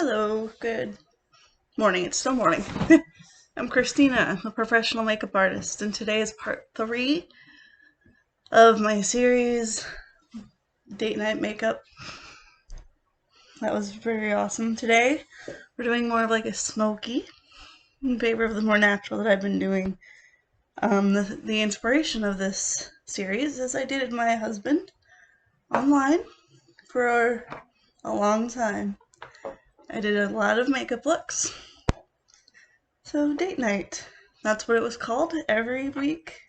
Hello, good morning. It's still morning. I'm Christina, a professional makeup artist, and today is part 3 of my series, Date Night Makeup. That was very awesome. Today, we're doing more of like a smoky, in favor of the more natural that I've been doing. The inspiration of this series is I dated my husband online for a long time. I did a lot of makeup looks. So date night, that's what it was called. Every week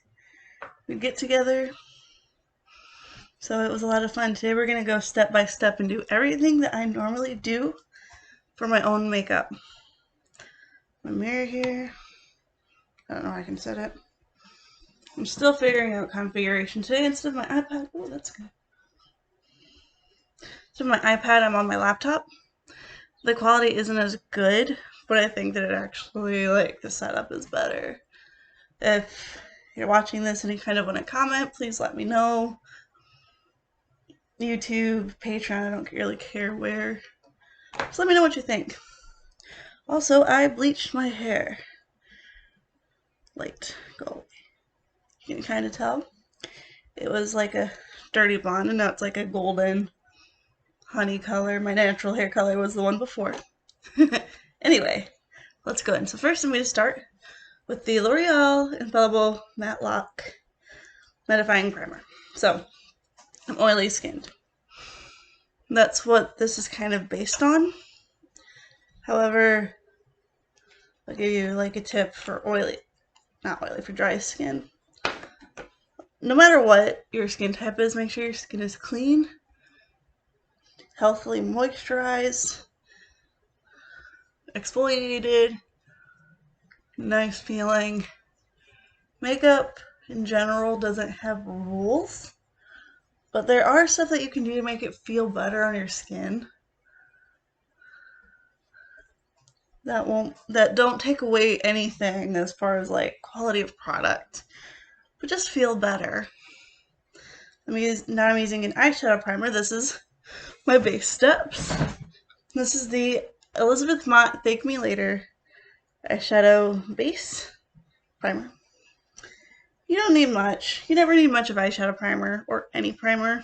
we'd get together. So it was a lot of fun. Today we're going to go step by step and do everything that I normally do for my own makeup. My mirror here. I don't know how I can set it. I'm still figuring out configuration. Today instead of my iPad, oh that's good. Instead of my iPad, I'm on my laptop. The quality isn't as good, but I think that it actually, the setup is better. If you're watching this and you kind of want to comment, please let me know. YouTube, Patreon, I don't really care where. Just let me know what you think. Also, I bleached my hair. Light gold. You can kind of tell. It was like a dirty blonde, and now it's like a golden honey color. My natural hair color was the one before. Anyway, let's go in. So first I'm going to start with the Loreal Infallible Matte-Lock mattifying primer. So, I'm oily skinned. That's what this is kind of based on. However, I'll give you like a tip for for dry skin. No matter what your skin type is, make sure your skin is clean, healthily moisturized, exfoliated, nice feeling. Makeup in general doesn't have rules, but there are stuff that you can do to make it feel better on your skin that don't take away anything as far as like quality of product, but just feel better. Now I'm using an eyeshadow primer. This is my base steps. This is the Mott Thank Me Later eyeshadow base primer. You don't need much. You never need much of eyeshadow primer or any primer.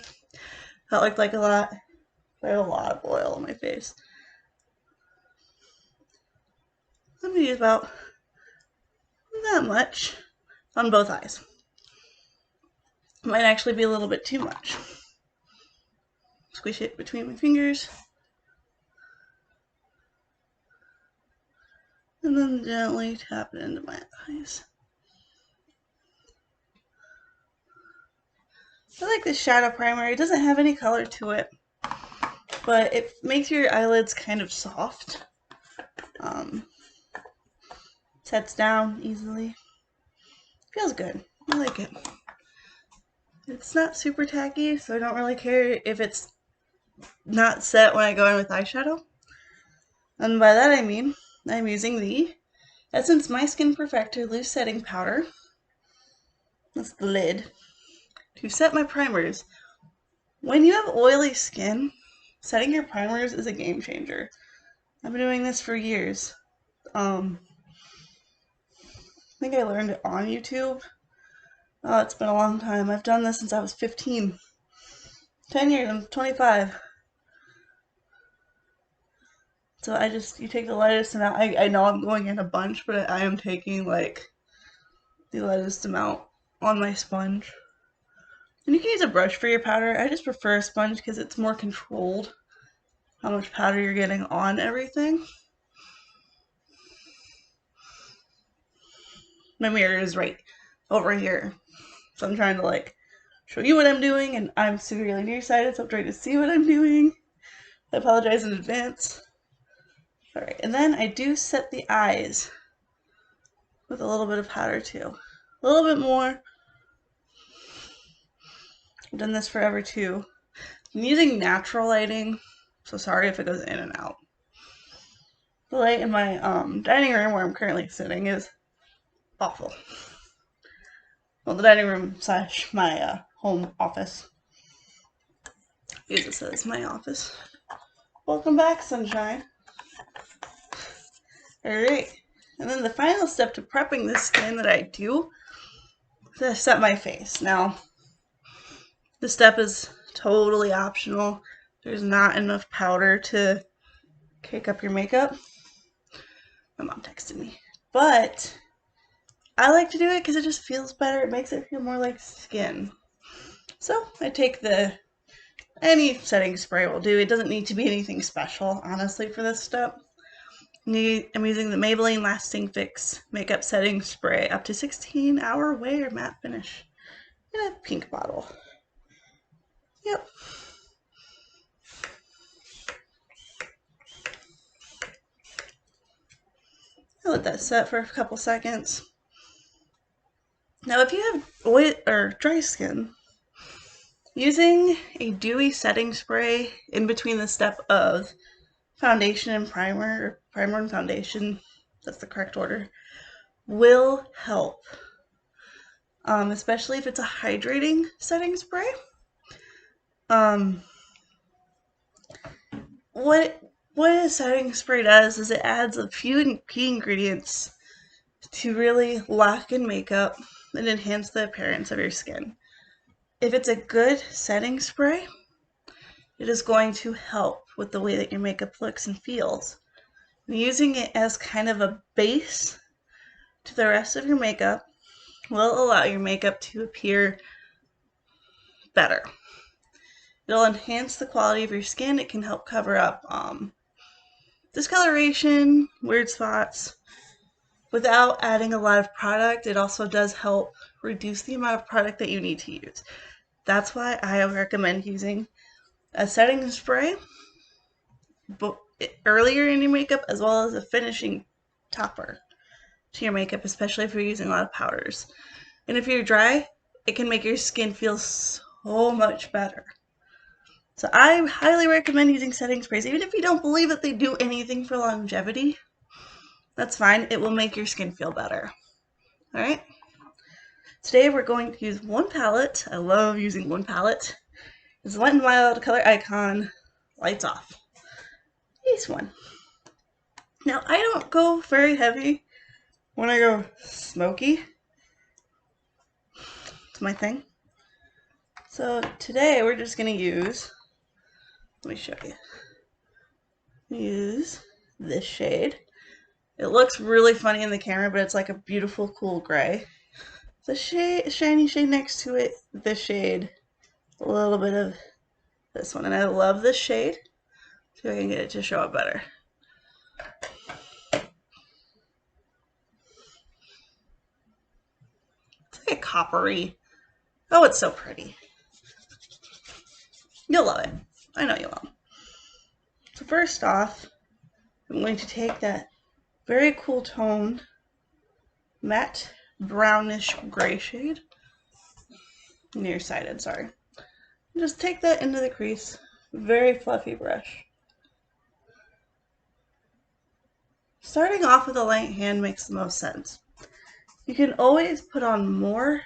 That looked like a lot. I have a lot of oil on my face. I'm going to use about that much on both eyes. Might actually be a little bit too much. Squish it between my fingers. And then gently tap it into my eyes. I like this shadow primer. It doesn't have any color to it, but it makes your eyelids kind of soft. Sets down easily. Feels good. I like it. It's not super tacky, so I don't really care if it's not set when I go in with eyeshadow. And by that I mean, I'm using the Essence MySkin Perfector Loose Setting Powder. That's the lid. To set my primers. When you have oily skin, setting your primers is a game changer. I've been doing this for years. I think I learned it on YouTube. Oh, it's been a long time. I've done this since I was 15. 10 years, I'm 25. So you take the lightest amount. I know I'm going in a bunch, but I am taking like the lightest amount on my sponge. And you can use a brush for your powder. I just prefer a sponge because it's more controlled how much powder you're getting on everything. My mirror is right over here, so I'm trying to show you what I'm doing, and I'm severely nearsighted, so I'm trying to see what I'm doing. I apologize in advance. Alright, and then I do set the eyes with a little bit of powder too. A little bit more. I've done this forever too. I'm using natural lighting, so sorry if it goes in and out. The light in my dining room where I'm currently sitting is awful. Well, the dining room / my home office. Use this as my office. Welcome back, sunshine. Alright, and then the final step to prepping the skin that I do is to set my face. Now, this step is totally optional. There's not enough powder to cake up your makeup. My mom texted me. But I like to do it because it just feels better. It makes it feel more like skin. So I take any setting spray will do. It doesn't need to be anything special, honestly, for this step. I'm using the Maybelline Lasting Fix Makeup Setting Spray up to 16-hour wear matte finish in a pink bottle. Yep. I'll let that set for a couple seconds. Now, if you have oil or dry skin, using a dewy setting spray in between the step of foundation and primer, or primer and foundation, that's the correct order, will help. Especially if it's a hydrating setting spray. What a setting spray does is it adds a few key ingredients to really lock in makeup and enhance the appearance of your skin. If it's a good setting spray, it is going to help with the way that your makeup looks and feels. And using it as kind of a base to the rest of your makeup will allow your makeup to appear better. It'll enhance the quality of your skin. It can help cover up discoloration, weird spots. Without adding a lot of product, it also does help reduce the amount of product that you need to use. That's why I recommend using a setting spray earlier in your makeup, as well as a finishing topper to your makeup, especially if you're using a lot of powders. And if you're dry, it can make your skin feel so much better. So I highly recommend using setting sprays, even if you don't believe that they do anything for longevity. That's fine. It will make your skin feel better. Alright? Today we're going to use one palette. I love using one palette. It's Wet n Wild Color Icon Lights Off. This one. Now, I don't go very heavy when I go smoky. It's my thing. So today we're just going to use, let me show you. Use this shade. It looks really funny in the camera, but it's like a beautiful, cool gray. The shiny shade next to it, this shade, a little bit of this one. And I love this shade. See if I can get it to show up better. It's like a coppery. Oh, it's so pretty. You'll love it. I know you will. So first off, I'm going to take that very cool tone, matte brownish gray shade. Nearsighted, sorry. Just take that into the crease. Very fluffy brush. Starting off with a light hand makes the most sense. You can always put on more.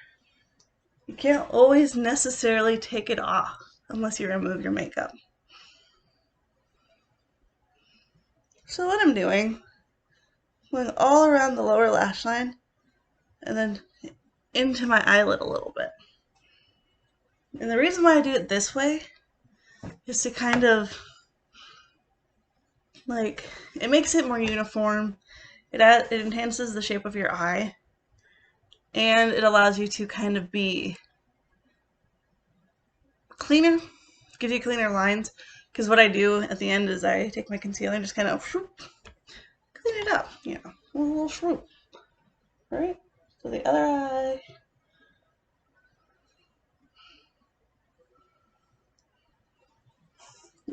You can't always necessarily take it off unless you remove your makeup. So what I'm doing, going all around the lower lash line and then into my eyelid a little bit. And the reason why I do it this way is to kind of, like, it makes it more uniform. It enhances the shape of your eye. And it allows you to kind of be cleaner, gives you cleaner lines. Because what I do at the end is I take my concealer and just kind of clean it up, you know, a little swoop. Alright, so the other eye.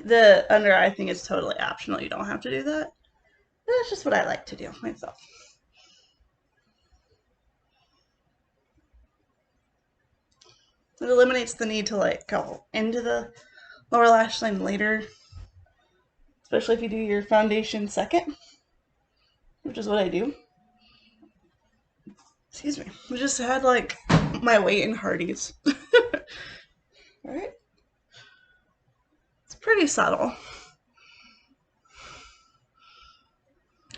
The under eye thing is totally optional. You don't have to do that. That's just what I like to do myself. It eliminates the need to like go into the lower lash line later, especially if you do your foundation second, which is what I do. Excuse me. I just had like my weight in Hardee's. Alright. It's pretty subtle.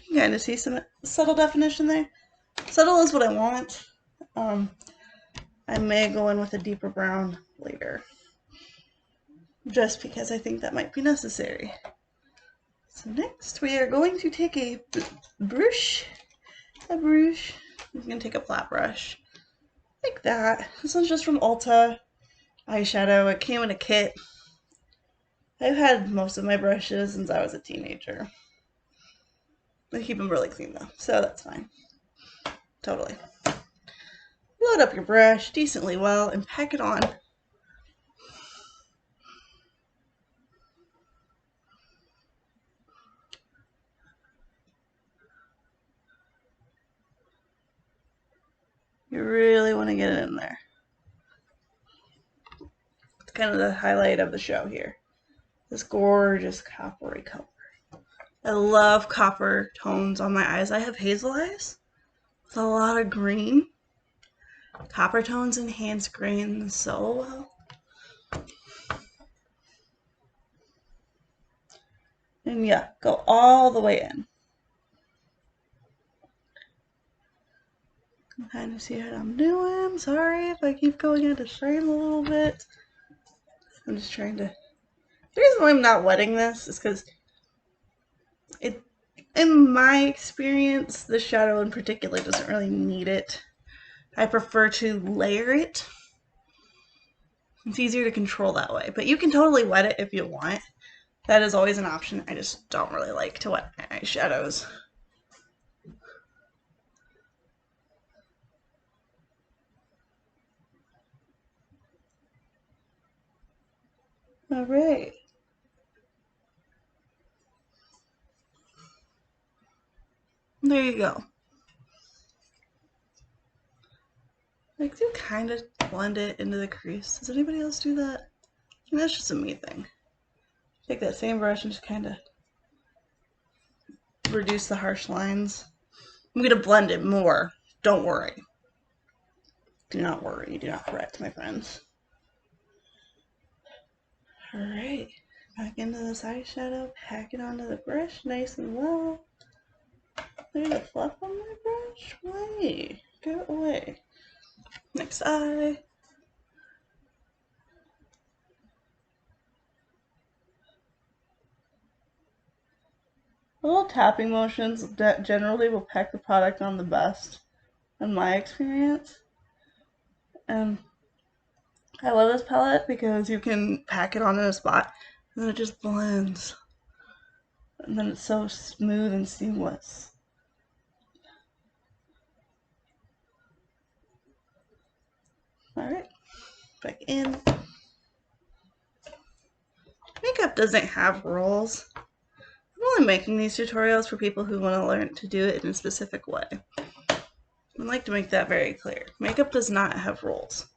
You can kind of see some subtle definition there. Subtle is what I want. I may go in with a deeper brown later, just because I think that might be necessary. So next we are going to take a brush. I'm going to take a flat brush, like that. This one's just from Ulta eyeshadow. It came in a kit. I've had most of my brushes since I was a teenager. I keep them really clean though, so that's fine. Totally. Load up your brush decently well and pack it on. You really want to get it in there. It's kind of the highlight of the show here. This gorgeous coppery color. I love copper tones on my eyes. I have hazel eyes with a lot of green. Copper tones enhance green so well. And yeah, go all the way in. You can kind of see what I'm doing. Sorry if I keep going out of frame a little bit. I'm just trying to... The reason why I'm not wetting this is because in my experience, the shadow in particular doesn't really need it. I prefer to layer it. It's easier to control that way, but you can totally wet it if you want. That is always an option. I just don't really like to wet my eyeshadows. All right. There you go. I do kind of blend it into the crease. Does anybody else do that? I think that's just a me thing. Take that same brush and just kind of reduce the harsh lines. I'm going to blend it more. Don't worry. Do not worry. Do not fret, my friends. Alright. Back into this eyeshadow. Pack it onto the brush nice and well. There's a fluff on my brush. Wait. Go away. Next eye. Little tapping motions that generally will pack the product on the best, in my experience. And I love this palette because you can pack it onto a spot and then it just blends. And then it's so smooth and seamless. Alright, back in. Makeup doesn't have rules. I'm only making these tutorials for people who want to learn to do it in a specific way. I'd like to make that very clear. Makeup does not have rules.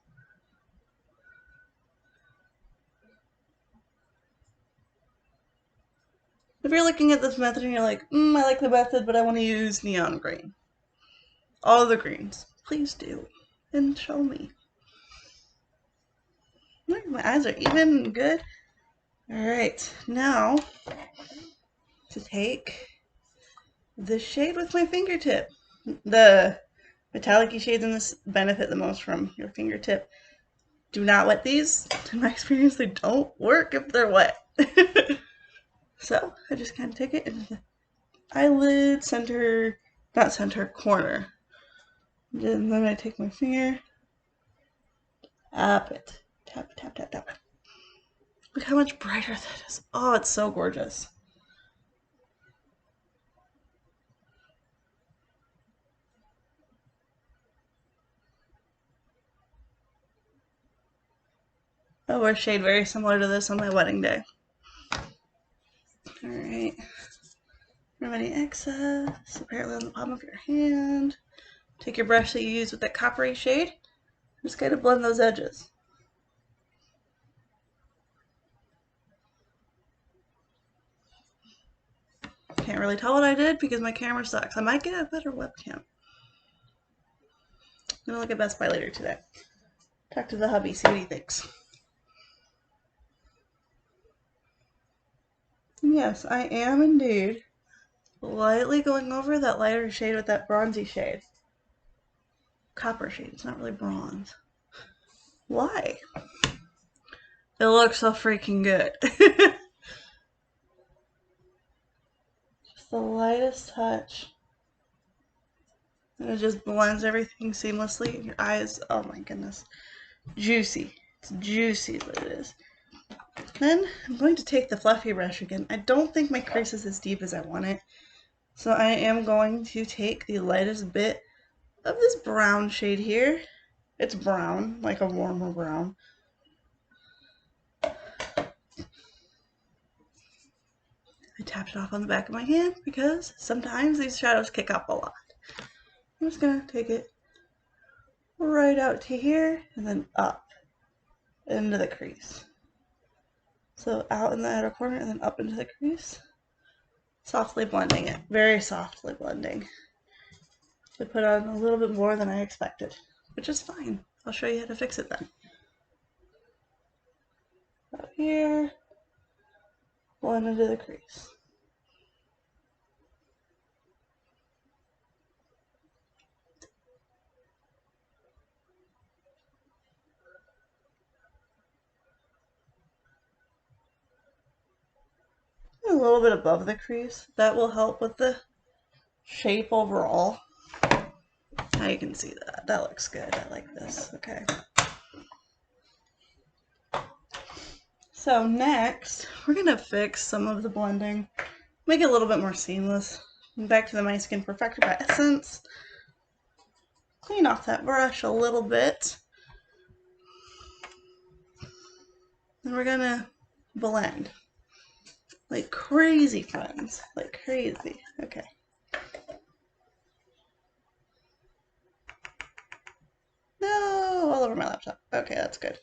If you're looking at this method and you're like, I like the method, but I want to use neon green. All the greens. Please do. And show me. Look, my eyes are even good. Alright, now to take this shade with my fingertip. The metallic-y shades in this benefit the most from your fingertip. Do not wet these. In my experience, they don't work if they're wet. So I just kind of take it into the eyelid center, not center, corner. And then I take my finger, tap it, tap, tap, tap, tap. Look how much brighter that is. Oh, it's so gorgeous. I wore a shade very similar to this on my wedding day. Alright. Remove any excess, apparently on the palm of your hand. Take your brush that you use with that coppery shade. Just kind of blend those edges. Can't really tell what I did because my camera sucks. I might get a better webcam. I'm gonna look at Best Buy later today. Talk to the hubby, see what he thinks. Yes, I am indeed lightly going over that lighter shade with that bronzy shade. Copper shade, it's not really bronze. Why? It looks so freaking good. Just the lightest touch. And it just blends everything seamlessly. Your eyes, oh my goodness. Juicy. It's juicy is what it is. Then I'm going to take the fluffy brush again. I don't think my crease is as deep as I want it. So I am going to take the lightest bit of this brown shade here. It's brown, like a warmer brown. I tapped it off on the back of my hand because sometimes these shadows kick up a lot. I'm just going to take it right out to here and then up into the crease. So out in the outer corner and then up into the crease. Softly blending it, very softly blending. I put on a little bit more than I expected, which is fine. I'll show you how to fix it then. Out here, blend into the crease. A little bit above the crease. That will help with the shape overall. Now you can see that. That looks good. I like this. Okay. So next, we're going to fix some of the blending. Make it a little bit more seamless. Back to the MySkin Perfector by Essence. Clean off that brush a little bit. And we're going to blend. Like crazy, friends. Like crazy. Okay. No, all over my laptop. Okay, that's good.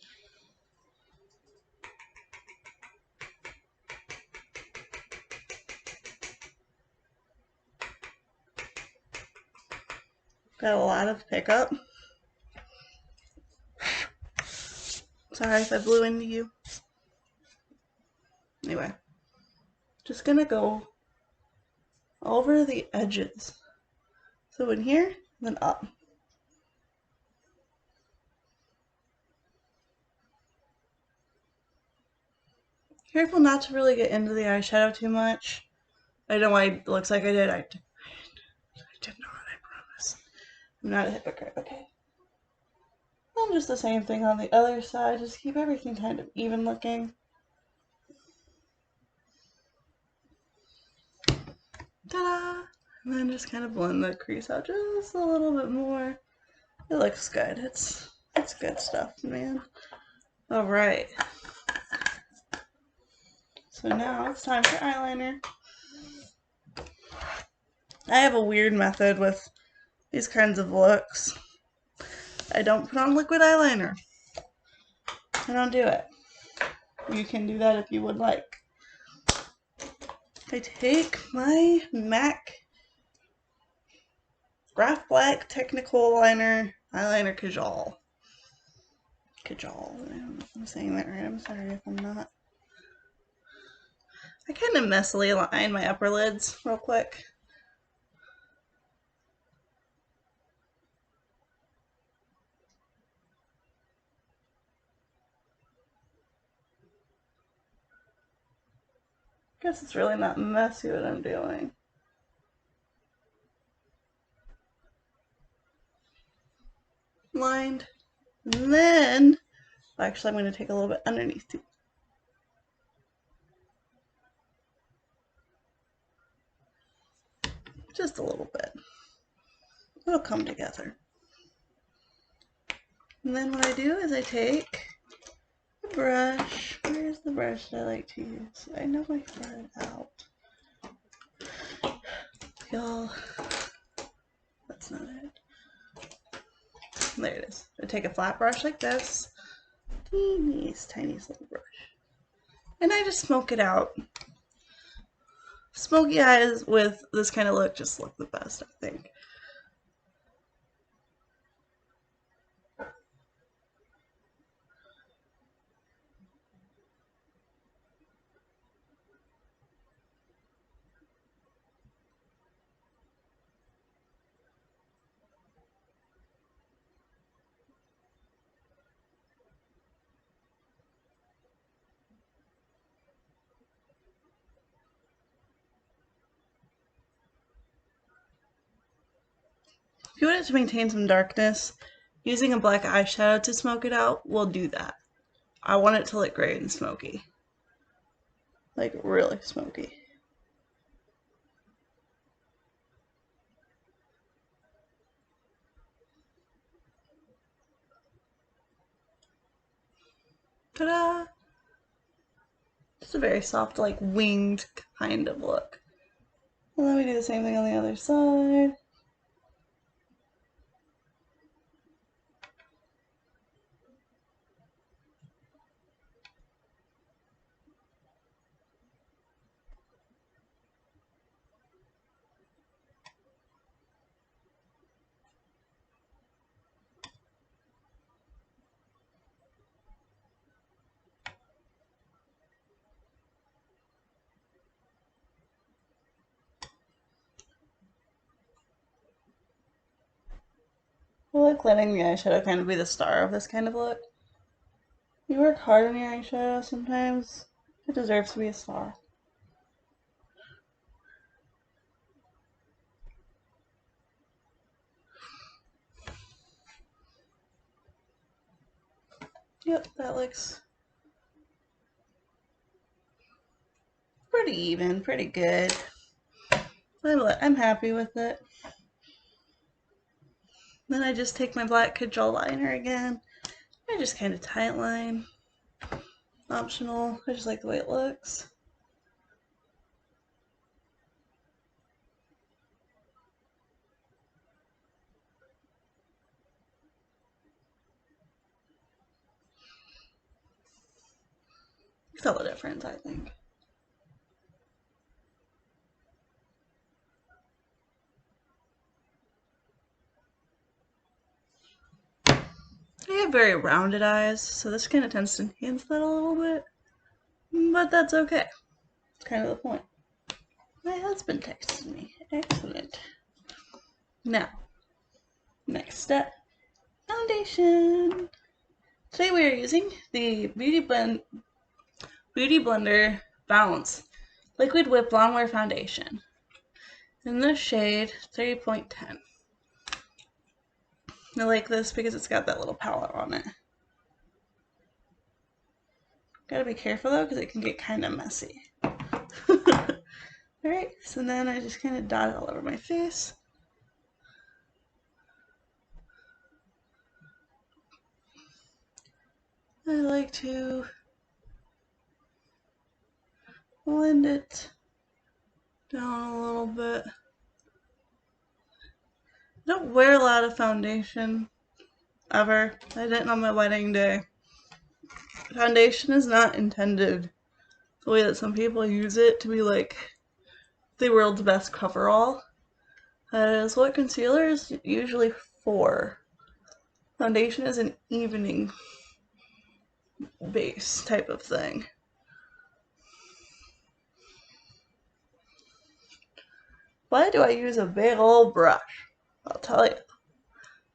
Got a lot of pickup. Sorry if I blew into you. Anyway, just gonna go over the edges. So in here, then up. Careful not to really get into the eyeshadow too much. I know it looks like I did. I did not, I promise. I'm not a hypocrite, okay? And just the same thing on the other side. Just keep everything kind of even looking. Ta-da! And then just kind of blend the crease out just a little bit more. It looks good. It's good stuff, man. Alright. So now it's time for eyeliner. I have a weird method with these kinds of looks. I don't put on liquid eyeliner. I don't do it. You can do that if you would like. I take my MAC Graphblack technikohl liner eyeliner Kajal. I'm saying that right. I'm sorry if I'm not. I kind of messily line my upper lids real quick. Guess it's really not messy what I'm doing. Lined. And then, actually I'm going to take a little bit underneath too. Just a little bit. It'll come together. And then what I do is I take a brush. Where's the brush that I like to use? I know I brought it out. Y'all, that's not it. There it is. I take a flat brush like this. Tiniest little brush. And I just smoke it out. Smoky eyes with this kind of look just look the best, I think. If you want it to maintain some darkness, using a black eyeshadow to smoke it out will do that. I want it to look gray and smoky. Like really smoky. Ta-da! Just a very soft, like winged kind of look. And then we do the same thing on the other side. I like letting the eyeshadow kind of be the star of this kind of look. You work hard on your eyeshadow sometimes. It deserves to be a star. Yep, that looks pretty even, pretty good. I'm happy with it. Then I just take my black cajole liner again. I just kind of tight line. Optional. I just like the way it looks. You tell the difference, I think. I have very rounded eyes, so this kind of tends to enhance that a little bit. But that's okay. It's kind of the point. My husband texted me. Excellent. Now, next step, foundation. Today we are using the Beauty Blender Balance Liquid Whip Longwear Foundation in the shade 3.10. I like this because it's got that little palette on it. Gotta be careful though because it can get kind of messy. Alright, so then I just kind of dot it all over my face. I like to blend it down a little bit. I don't wear a lot of foundation, ever. I didn't on my wedding day. Foundation is not intended the way that some people use it to be like the world's best coverall. That is what concealer is usually for. Foundation is an evening base type of thing. Why do I use a big old brush? I'll tell you.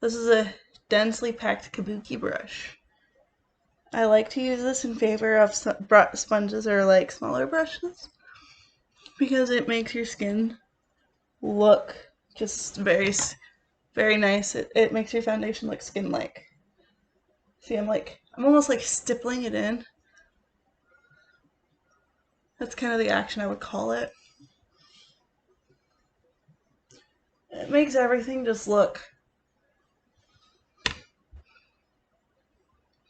This is a densely packed kabuki brush. I like to use this in favor of sponges or like smaller brushes because it makes your skin look just very, very nice. It makes your foundation look skin-like. See, I'm almost like stippling it in. That's kind of the action I would call it. It makes everything just look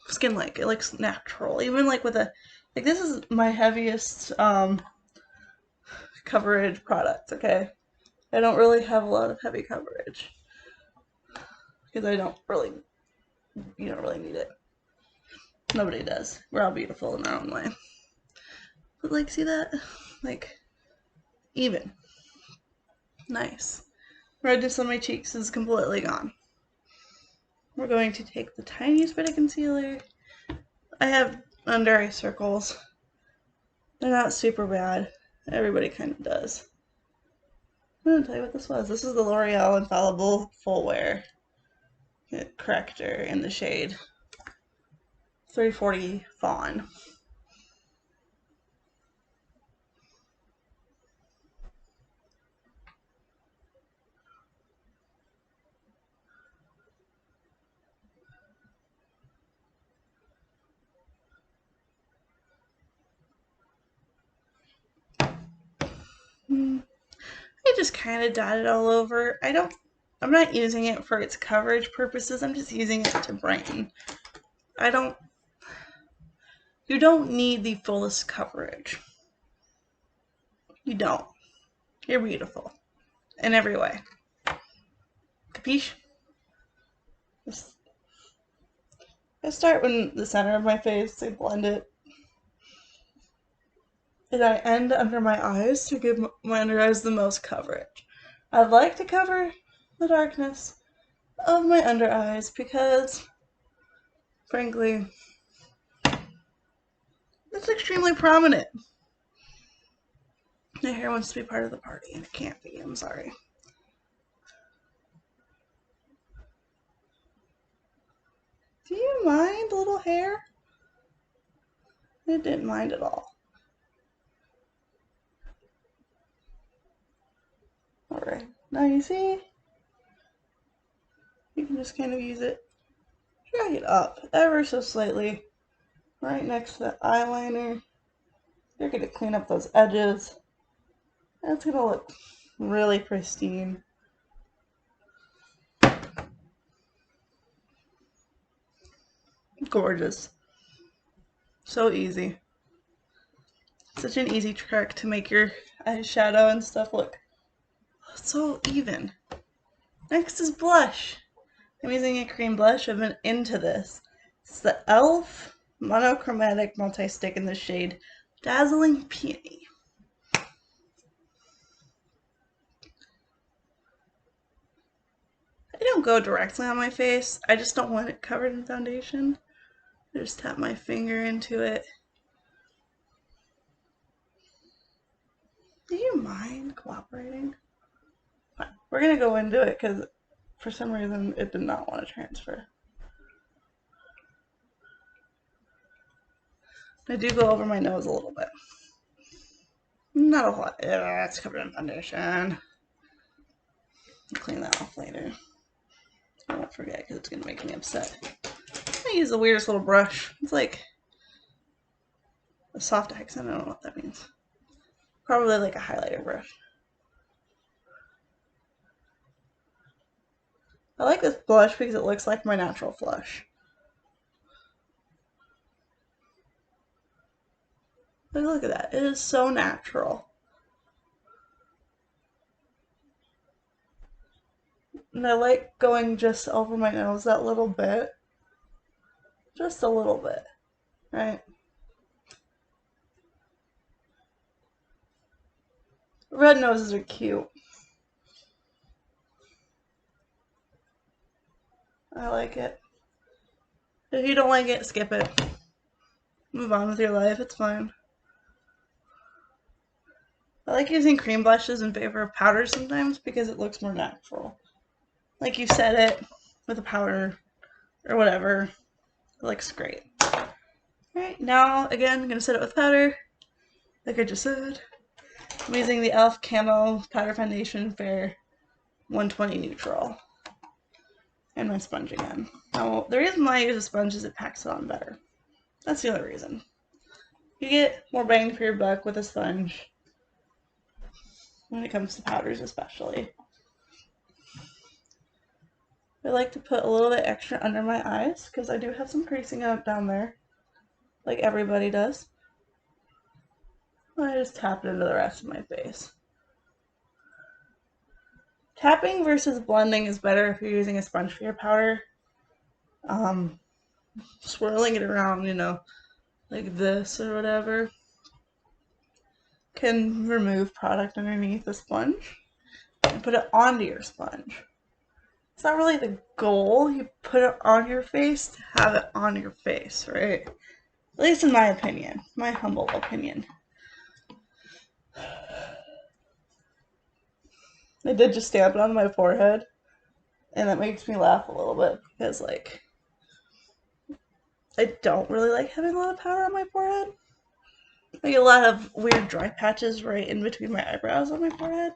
skin-like. It looks natural. Even like with like this is my heaviest coverage product, okay? I don't really have a lot of heavy coverage because you don't really need it. Nobody does. We're all beautiful in our own way. But like, see that? Like, even. Nice. Redness on my cheeks is completely gone. We're going to take the tiniest bit of concealer. I have under eye circles. They're not super bad. Everybody kind of does. I'm going to tell you what this was. This is the Loreal Infallible Full Wear corrector in the shade 340 Fawn. I just kind of dot it all over. I'm not using it for its coverage purposes. I'm just using it to brighten. You don't need the fullest coverage. You don't. You're beautiful. In every way. Capiche? I start in the center of my face, I blend it. And I end under my eyes to give my under eyes the most coverage. I like to cover the darkness of my under eyes because, frankly, it's extremely prominent. My hair wants to be part of the party and it can't be, I'm sorry. Do you mind, little hair? I didn't mind at all. Alright, now you see, you can just kind of use it, drag it up ever so slightly, right next to the eyeliner. You're going to clean up those edges. That's going to look really pristine. Gorgeous. So easy. Such an easy trick to make your eyeshadow and stuff look so even. Next is blush. I'm using a cream blush. I've been into this. It's the e.l.f. Monochromatic Multi-Stick in the shade Dazzling Peony. I don't go directly on my face. I just don't want it covered in foundation. I just tap my finger into it. Do you mind cooperating? Fine. We're going to go into it because for some reason it did not want to transfer. I do go over my nose a little bit. Not a lot. Yeah, it's covered in foundation. I'll clean that off later. I won't forget because it's going to make me upset. I use the weirdest little brush. It's like a soft accent. I don't know what that means. Probably like a highlighter brush. I like this blush because it looks like my natural flush. Look at that. It is so natural. And I like going just over my nose that little bit. Just a little bit, right? Red noses are cute. I like it. If you don't like it, skip it. Move on with your life, it's fine. I like using cream blushes in favor of powder sometimes because it looks more natural. Like you set it with a powder or whatever. It looks great. Alright, now again, I'm going to set it with powder. Like I just said. I'm using the e.l.f. Camo Powder Foundation Fair 120 Neutral. And my sponge again. Now, the reason why I use a sponge is it packs it on better. That's the only reason. You get more bang for your buck with a sponge. When it comes to powders especially. I like to put a little bit extra under my eyes because I do have some creasing up down there. Like everybody does. I just tap it into the rest of my face. Tapping versus blending is better if you're using a sponge for your powder. Swirling it around, you know, like this or whatever, can remove product underneath the sponge and put it onto your sponge. It's not really the goal. You put it on your face to have it on your face, right? At least in my opinion, my humble opinion. I did just stamp it on my forehead, and that makes me laugh a little bit because, like, I don't really like having a lot of powder on my forehead. I get a lot of weird dry patches right in between my eyebrows on my forehead,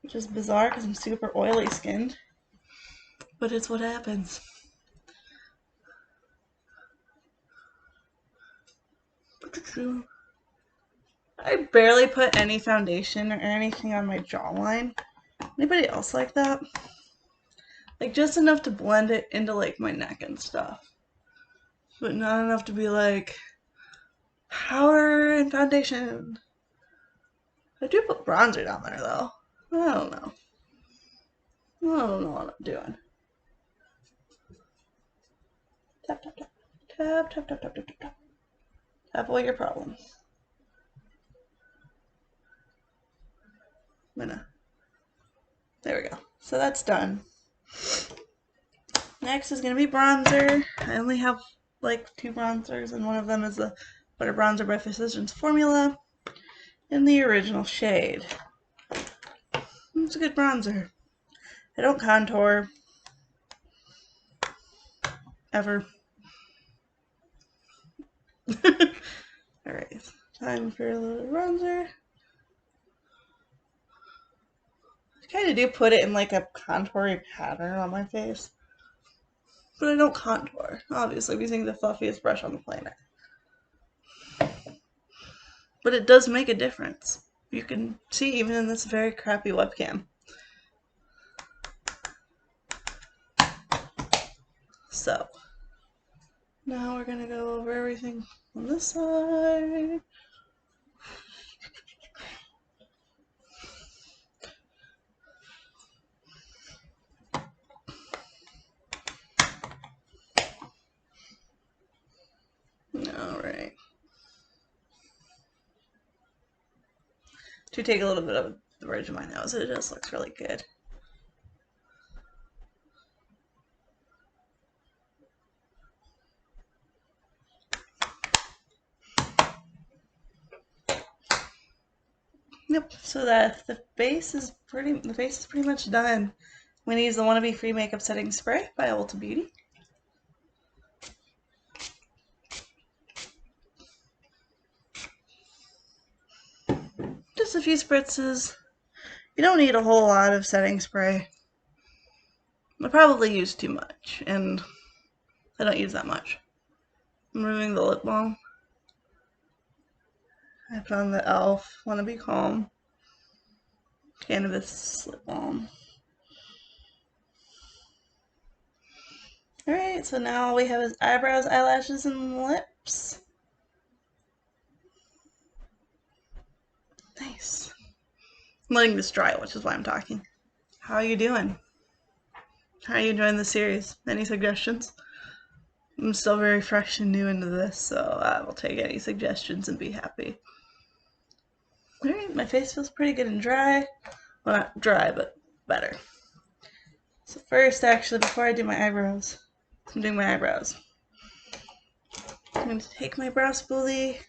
which is bizarre because I'm super oily skinned, but it's what happens. I barely put any foundation or anything on my jawline. Anybody else like that? Like just enough to blend it into like my neck and stuff. But not enough to be like powder and foundation. I do put bronzer down there though. I don't know. I don't know what I'm doing. Tap, tap, tap. Tap, tap, tap, tap, tap, tap, tap. Tap away your problems. There we go. So that's done. Next is going to be bronzer. I only have like 2 bronzers, and one of them is the Butter Bronzer by Physicians Formula in the original shade. It's a good bronzer. I don't contour. Ever. Alright, time for a little bronzer. I kind of do put it in like a contoury pattern on my face. But I don't contour. Obviously, I'm using the fluffiest brush on the planet. But it does make a difference. You can see even in this very crappy webcam. So, now we're going to go over everything on this side. Alright. To take a little bit of the ridge of my nose, it just looks really good. Yep, so the base is pretty much done. I'm going to use the Wannabe Free Makeup Setting Spray by Ulta Beauty. Just a few spritzes. You don't need a whole lot of setting spray. I probably use too much, and I don't use that much. I'm removing the lip balm. I put on the e.l.f. Wanna Be Calm Cannabis Lip Balm. Alright, so now all we have is eyebrows, eyelashes, and lips. Nice. I'm letting this dry, which is why I'm talking. How are you doing? How are you enjoying the series? Any suggestions? I'm still very fresh and new into this, so I will take any suggestions and be happy. Alright, my face feels pretty good and dry. Well, not dry, but better. So first, actually, before I do my eyebrows, I'm doing my eyebrows. I'm going to take my brow spoolie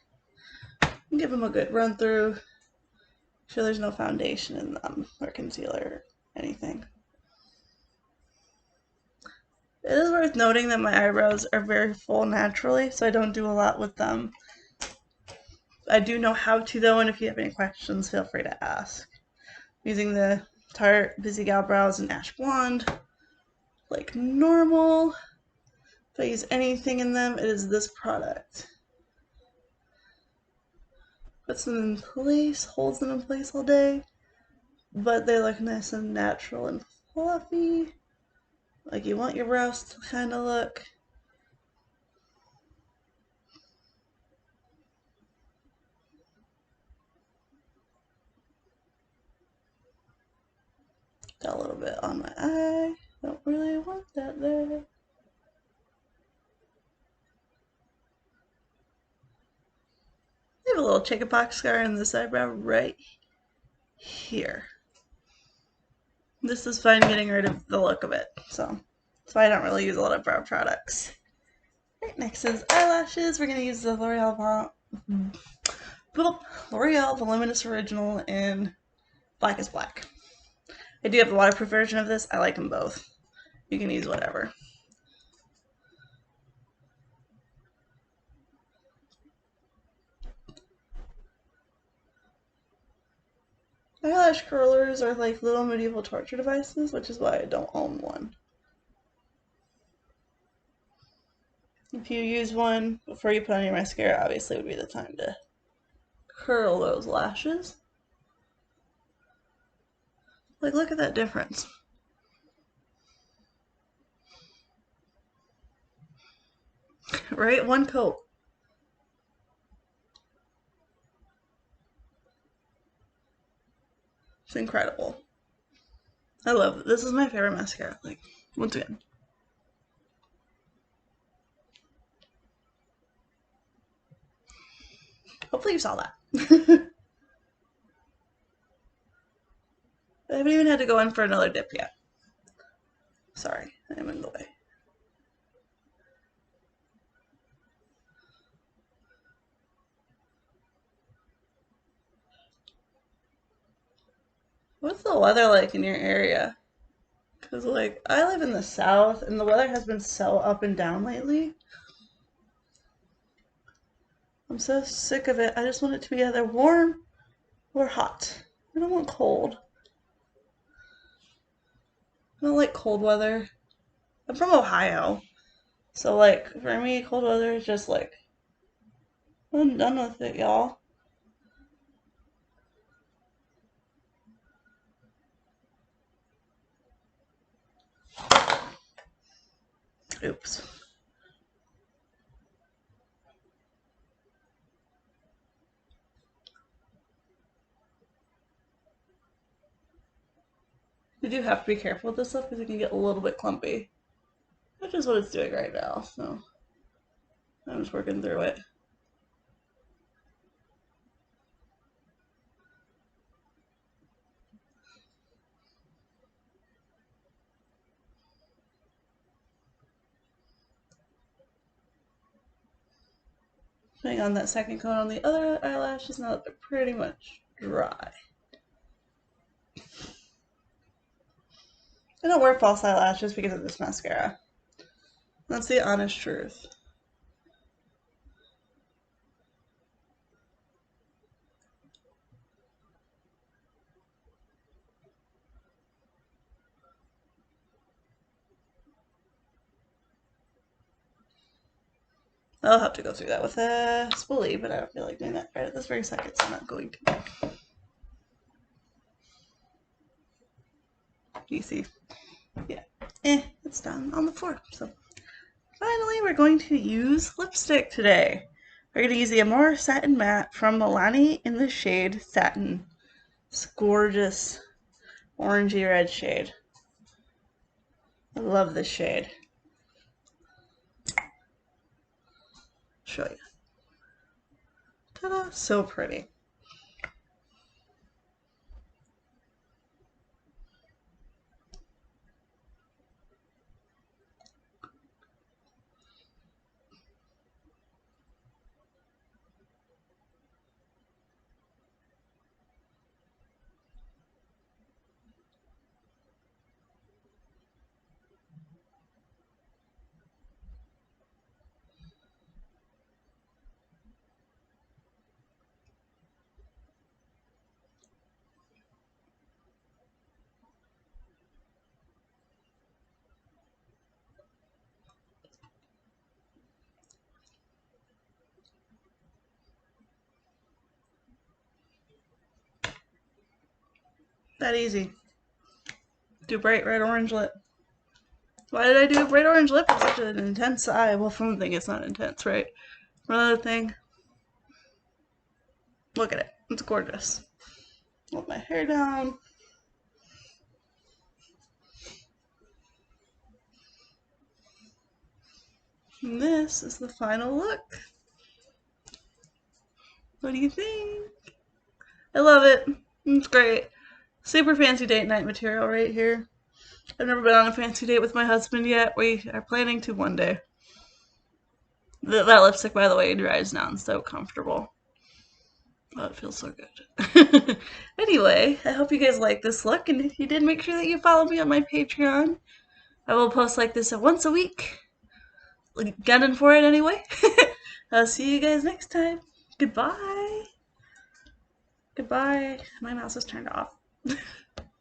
and give them a good run through. Make sure there's no foundation in them or concealer or anything. It is worth noting that my eyebrows are very full naturally, so I don't do a lot with them. I do know how to though, and if you have any questions, feel free to ask. I'm using the Tarte Busy Gal Brows in Ash Blonde, like normal. If I use anything in them, it is this product. Puts them in place, holds them in place all day, but they look nice and natural and fluffy, like you want your brows to kind of look. Got a little bit on my eye, don't really want that there. I have a little chickenpox scar in this eyebrow right here. This is fine getting rid of the look of it, so that's why I don't really use a lot of brow products. Right, next is eyelashes. We're going to use the Loreal Voluminous Original in Blackest Black. I do have the waterproof version of this. I like them both. You can use whatever. Eyelash curlers are like little medieval torture devices, which is why I don't own one. If you use one before you put on your mascara, obviously would be the time to curl those lashes. Like, look at that difference. Right? One coat. It's incredible. I love it. This is my favorite mascara. Like, once again. Hopefully you saw that. I haven't even had to go in for another dip yet. Sorry, I'm in the way. What's the weather like in your area? Because, like, I live in the south, and the weather has been so up and down lately. I'm so sick of it. I just want it to be either warm or hot. I don't want cold. I don't like cold weather. I'm from Ohio, so, like, for me, cold weather is just, like, I'm done with it, y'all. Oops. You do have to be careful with this stuff because it can get a little bit clumpy. Which is what it's doing right now, so I'm just working through it. Putting on that second coat on the other eyelashes now that they're pretty much dry. I don't wear false eyelashes because of this mascara. That's the honest truth. I'll have to go through that with a spoolie, but I don't feel like doing that right at this very second, so I'm not going to. You see? Yeah. It's done on the floor. So finally, we're going to use lipstick today. We're going to use the Milani Satin Matte from Milani in the shade Satin. It's gorgeous orangey red shade. I love this shade. Show you. Ta-da! So pretty. That easy. Do bright red orange lip. Why did I do a bright orange lip? It's such an intense eye. Well, for one thing, it's not intense, right? For another thing, look at it. It's gorgeous. Let my hair down. And this is the final look. What do you think? I love it. It's great. Super fancy date night material right here. I've never been on a fancy date with my husband yet. We are planning to one day. That lipstick, by the way, dries down so comfortable. Oh, it feels so good. Anyway, I hope you guys like this look, and if you did, make sure that you follow me on my Patreon. I will post like this once a week. Gunning for it anyway. I'll see you guys next time. Goodbye. Goodbye. My mouse is turned off.